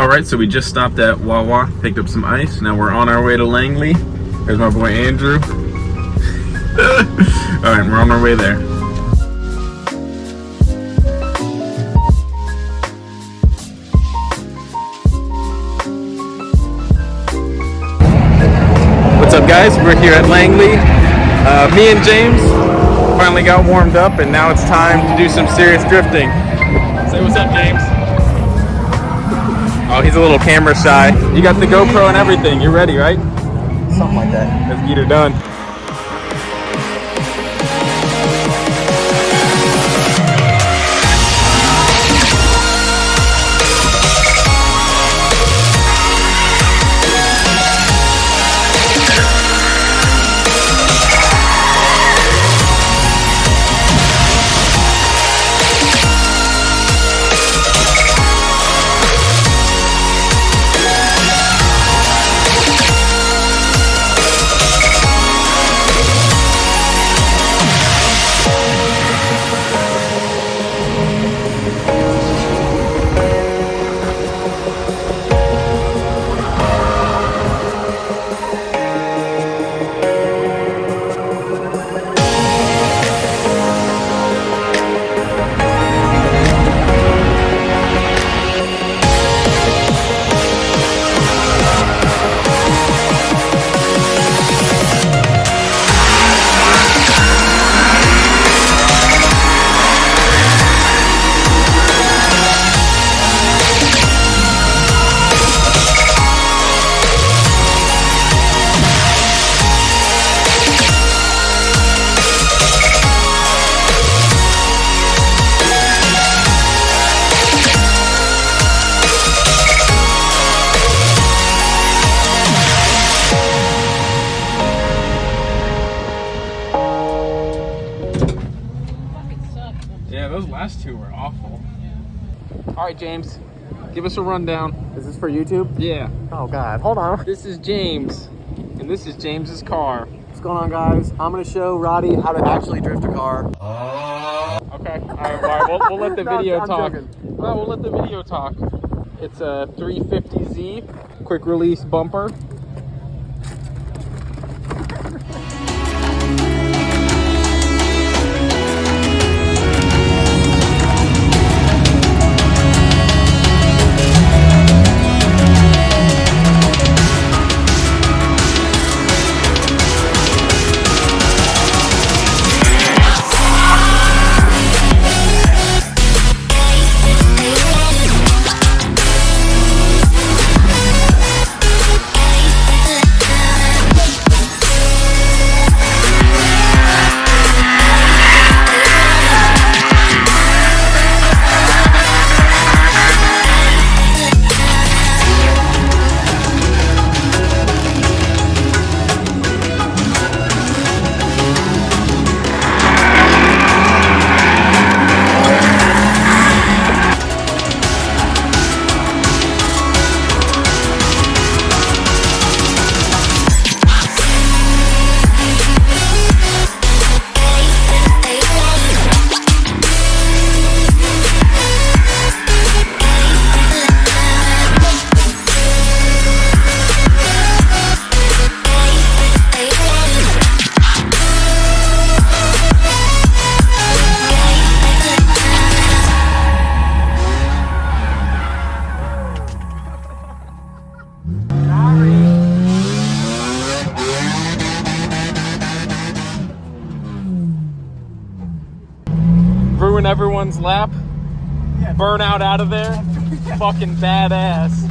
Alright, so we just stopped at Wawa, picked up some ice. Now we're on our way to Langley. There's my boy Andrew. Alright, we're on our way there. What's up, guys? We're here at Langley. Me and James finally got warmed up, and now it's time to do some serious drifting. Say what's up, James. Oh, he's a little camera shy. You got the GoPro and everything. You're ready, right? Something like that. Let's get her done. Yeah, those last two were awful. All right, James, give us a rundown. Is this for YouTube? Yeah. Oh God, hold on. This is James, and this is James's car. What's going on, guys? I'm gonna show Roddy how to actually drift a car. Okay, all right, we'll let the video I'm talk. joking. No, we'll let the video talk. It's a 350Z, quick release bumper. Ruin everyone's lap. Yeah. Burnout out of there. Fucking badass.